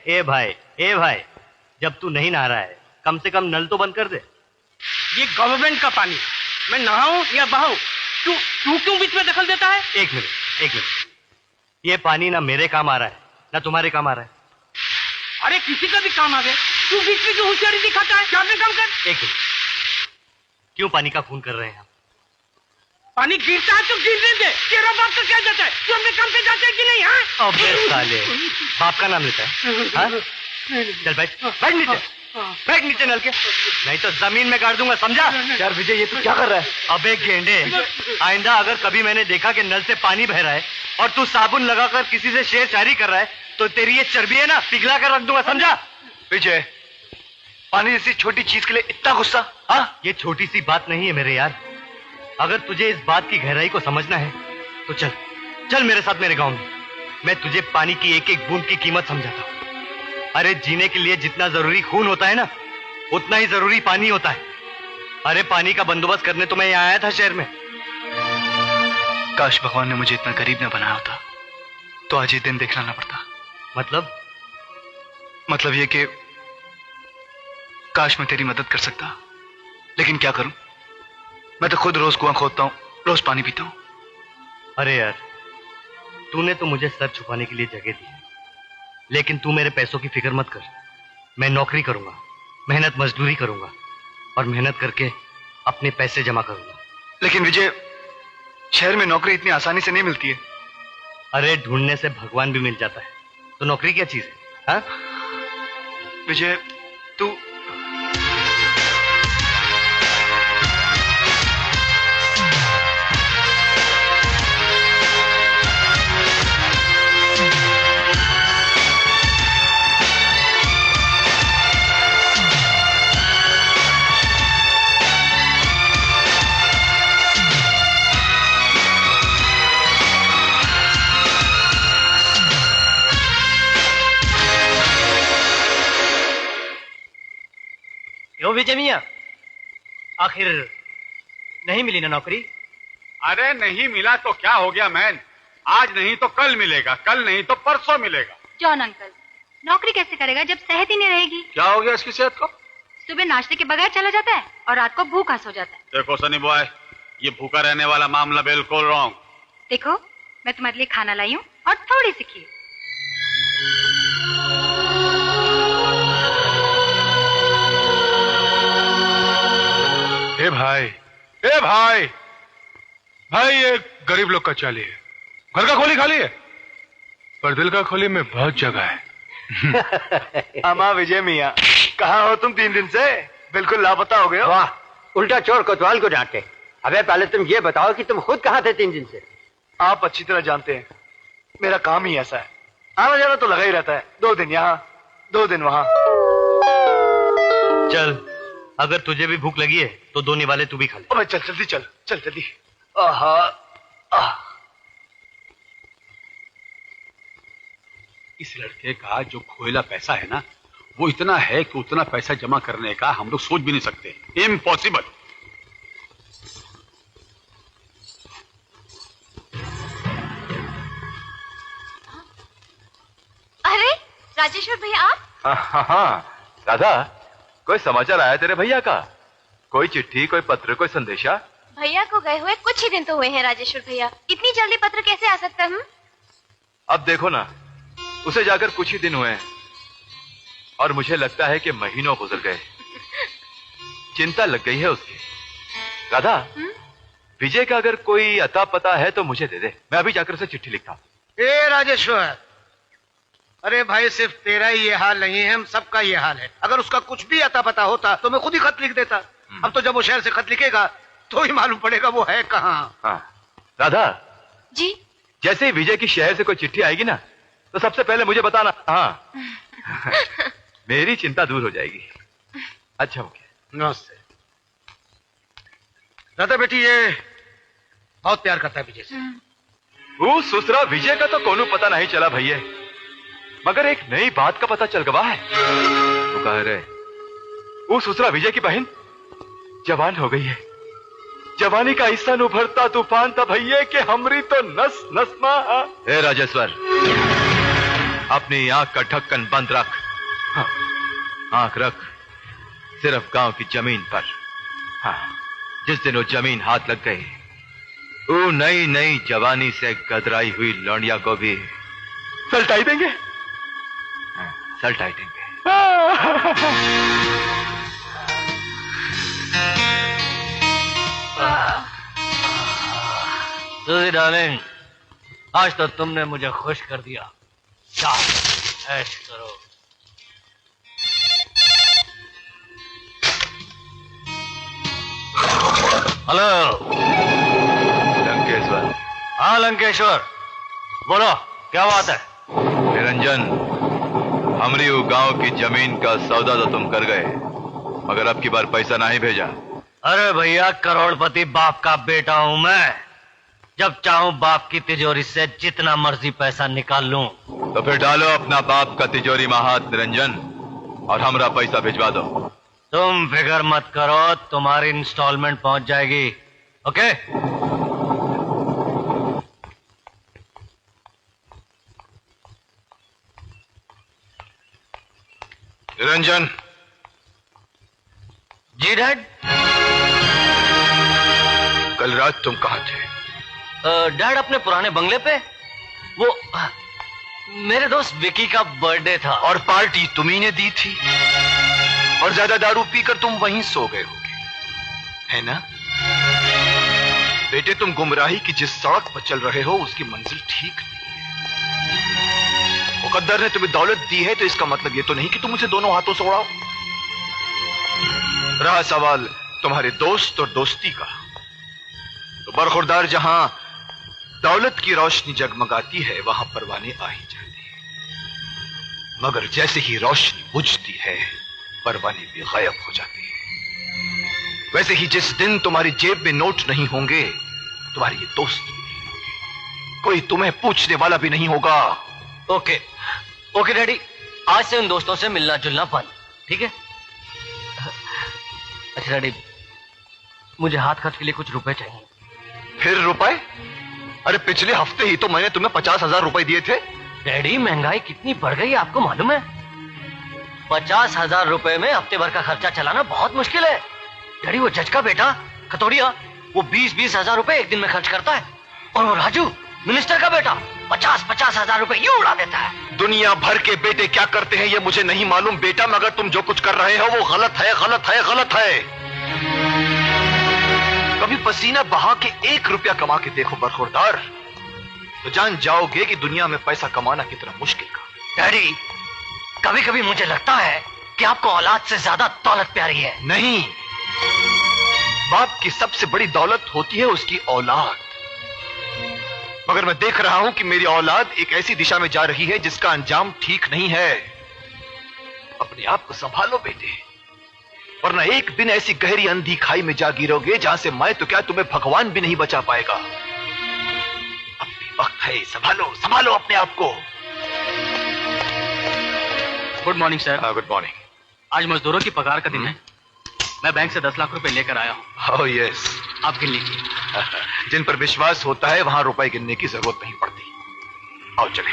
ए भाई, जब तू नहीं नहा रहा है कम से कम नल तो बंद कर दे। ये गवर्नमेंट का पानी, मैं नहाऊं या बहाऊं? तू क्यों बीच में दखल देता है? एक मिनट, ये पानी ना मेरे काम आ रहा है ना तुम्हारे काम आ रहा है। अरे किसी का भी काम आ गया, तू बीच में क्यों होशियारी दिखाता है? क्या अपने काम कर। एक मिनट, क्यों पानी का खून कर रहे हैं आप? पानी गिरता है तो गिरने दे, तेरा बाप तो क्या जाता है? तू अपने काम पे जाता है कि नहीं? हाँ, अबे साले, बाप का नाम लेता है? हाँ? चल बैठ नीचे नल के, नहीं तो जमीन में गाड़ दूंगा, समझा? यार विजय, ये तू क्या कर रहा है? अबे गेंडे, आइंदा अगर कभी मैंने देखा कि नल से पानी बह रहा है और तू साबुन लगाकर किसी से शेर शायरी कर रहा है तो तेरी ये चर्बी है ना पिघला कर रख दूंगा, समझा? विजय, पानी जैसी छोटी चीज के लिए इतना गुस्सा? हाँ, ये छोटी सी बात नहीं है मेरे यार। अगर तुझे इस बात की गहराई को समझना है तो चल मेरे साथ मेरे गांव में, मैं तुझे पानी की एक एक बूंद की कीमत समझाता हूँ। अरे जीने के लिए जितना जरूरी खून होता है ना, उतना ही जरूरी पानी होता है। अरे पानी का बंदोबस्त करने तो मैं यहाँ आया था शहर में। काश भगवान ने मुझे इतना गरीब न बनाया होता तो आज ये दिन देखना ना पड़ता। मतलब ये कि काश मैं तेरी मदद कर सकता, लेकिन क्या करूं, मैं तो खुद रोज कुआं खोदता हूं, रोज पानी पीता हूं। अरे यार, तूने तो मुझे सर छुपाने के लिए जगह दी है, लेकिन तू मेरे पैसों की फिक्र मत कर। मैं नौकरी करूंगा, मेहनत मजदूरी करूंगा और मेहनत करके अपने पैसे जमा करूंगा। लेकिन विजय, शहर में नौकरी इतनी आसानी से नहीं मिलती है। अरे ढूंढने से भगवान भी मिल जाता है, तो नौकरी क्या चीज है? हाँ? विजय, तू क्यों विजय मियां, आखिर नहीं मिली ना नौकरी? अरे नहीं मिला तो क्या हो गया मैन, आज नहीं तो कल मिलेगा, कल नहीं तो परसों मिलेगा। जॉन अंकल, नौकरी कैसे करेगा जब सेहत ही नहीं रहेगी? क्या हो गया इसकी सेहत को? सुबह नाश्ते के बगैर चला जाता है और रात को भूखा सो जाता है। देखो सनी बॉय, ये भूखा रहने वाला मामला बिल्कुल रॉन्ग। देखो, मैं तुम्हारे लिए खाना लाई हूँ और थोड़ी सी खीर। ए भाई, ये गरीब लोग का चाली है। घर का खोली खाली है पर दिल का खोली में बहुत जगह है। अमा विजय मियाँ, कहाँ हो तुम 3 दिन से? बिल्कुल लापता हो गए हो। वाह, उल्टा चोर कोतवाल को डांटे। अबे पहले तुम ये बताओ कि तुम खुद कहाँ थे 3 दिन से? आप अच्छी तरह जानते हैं, मेरा काम ही ऐसा है, आना जाना तो लगा ही रहता है। 2 दिन यहाँ, 2 दिन वहाँ। चल, अगर तुझे भी भूख लगी है तो 2 निवाले तू भी खा ले। अबे चल जल्दी। आहा, इस लड़के का जो खोएला पैसा है ना, वो इतना है कि उतना पैसा जमा करने का हम लोग सोच भी नहीं सकते। इम्पॉसिबल। अरे राजेश्वर भैया, आप? हाँ राधा, कोई समाचार आया तेरे भैया का? कोई चिट्ठी, कोई पत्र, कोई संदेशा? भैया को गए हुए कुछ ही दिन तो हुए हैं राजेश्वर भैया, इतनी जल्दी पत्र कैसे आ सकता है? अब देखो ना, उसे जाकर कुछ ही दिन हुए हैं और मुझे लगता है कि महीनों गुजर गए। चिंता लग गई है उसकी। राधा, विजय का अगर कोई अता पता है तो मुझे दे दे, मैं अभी जाकर उसे चिट्ठी लिखता हूं। ए राजेश्वर, अरे भाई सिर्फ तेरा ही ये हाल नहीं है, हम सबका ये हाल है। अगर उसका कुछ भी अता पता होता तो मैं खुद ही खत लिख देता। अब तो जब वो शहर से खत लिखेगा तो ही मालूम पड़ेगा वो है कहाँ। हाँ राधा जी, जैसे ही विजय की शहर से कोई चिट्ठी आएगी ना तो सबसे पहले मुझे बताना। हाँ मेरी चिंता दूर हो जाएगी। अच्छा हो गया। नमस्ते। राधा बेटी ये बहुत प्यार करता है विजय से। वो सुसरा विजय का तो कोनो पता नहीं चला भैया, मगर एक नई बात का पता चल गवा है। वो कह रहे वो सुसरा विजय की बहन जवान हो गई है। जवानी का हिस्सा उभरता तूफान था भैया कि हमरी तो नस नस मा। हे राजेश्वर, अपनी आंख का ढक्कन बंद रख। हाँ, आंख रख सिर्फ गांव की जमीन पर। हाँ, जिस दिन वो जमीन हाथ लग गई, वो नई नई जवानी से गदराई हुई लौंडिया को भी सलटाई देंगे। हाँ, सलटाई देंगे। सूजी डार्लिंग, आज तो तुमने मुझे खुश कर दिया। चाह ऐश करो। हेलो लंकेश्वर। हाँ लंकेश्वर, बोलो क्या बात है? निरंजन, हमरी वो गांव की जमीन का सौदा तो तुम कर गए, मगर अब की बार पैसा नहीं भेजा। अरे भैया, करोड़पति बाप का बेटा हूं मैं। जब चाहूं बाप की तिजोरी से जितना मर्जी पैसा निकाल लूं। तो फिर डालो अपना बाप का तिजोरी में हाथ निरंजन, और हमरा पैसा भिजवा दो। तुम फिक्र मत करो, तुम्हारी इंस्टॉलमेंट पहुंच जाएगी। ओके? निरंजन, जी डैड। कल रात तुम कहाँ थे? डैड अपने पुराने बंगले पे। वो मेरे दोस्त विकी का बर्थडे था। और पार्टी तुम्ही ने दी थी, और ज्यादा दारू पीकर तुम वहीं सो गए होगे, है ना? बेटे, तुम गुमराही की जिस सड़क पर चल रहे हो उसकी मंजिल ठीक नहीं है। मुकद्दर ने तुम्हें दौलत दी है तो इसका मतलब ये तो नहीं कि तुम उसे दोनों हाथों से उड़ाओ। रहा सवाल तुम्हारे दोस्त और दोस्ती का, तो बरखुरदार, जहां दौलत की रोशनी जगमगाती है वहां परवाने आ ही जाते हैं, मगर जैसे ही रोशनी बुझती है परवाने भी गायब हो जाते हैं। वैसे ही जिस दिन तुम्हारी जेब में नोट नहीं होंगे, तुम्हारे ये दोस्त भी नहीं होंगे, कोई तुम्हें पूछने वाला भी नहीं होगा। ओके ओके डैडी, आज से उन दोस्तों से मिलना जुलना बंद, ठीक है? अच्छा डैडी, मुझे हाथ खर्च के लिए कुछ रुपए चाहिए। फिर रुपए? अरे पिछले हफ्ते ही तो मैंने तुम्हें 50,000 रुपए दिए थे। डैडी, महंगाई कितनी बढ़ गई है आपको मालूम है? 50,000 रुपए में हफ्ते भर का खर्चा चलाना बहुत मुश्किल है। डैडी, वो जज का बेटा खतौड़िया, वो 20-20 हजार रुपए एक दिन में खर्च करता है, और वो राजू मिनिस्टर का बेटा 50-50 हजार रुपए यूं उड़ा देता है। दुनिया भर के बेटे क्या करते हैं ये मुझे नहीं मालूम बेटा, मगर तुम जो कुछ कर रहे हो वो गलत है, गलत है, गलत है। कभी पसीना बहा के 1 रुपया कमा के देखो बरखुरदार, तो जान जाओगे कि दुनिया में पैसा कमाना कितना मुश्किल काम है। डैडी, कभी कभी मुझे लगता है कि आपको औलाद से ज्यादा दौलत प्यारी है। नहीं, बाप की सबसे बड़ी दौलत होती है उसकी औलाद, मगर मैं देख रहा हूं कि मेरी औलाद एक ऐसी दिशा में जा रही है जिसका अंजाम ठीक नहीं है। अपने आप को संभालो बेटे, वरना एक दिन ऐसी गहरी अंधी खाई में जा गिरोगे जहां से मैं तो क्या तुम्हें भगवान भी नहीं बचा पाएगा। अब भी वक्त है, संभालो संभालो अपने आप को। Good morning sir. Good morning. आज मजदूरों की पगार का दिन है। मैं बैंक से 10 लाख रुपए लेकर आया हूँ। ओह यस, आप गिन लीजिए। जिन पर विश्वास होता है वहां रुपए गिनने की जरूरत नहीं पड़ती। आओ चले।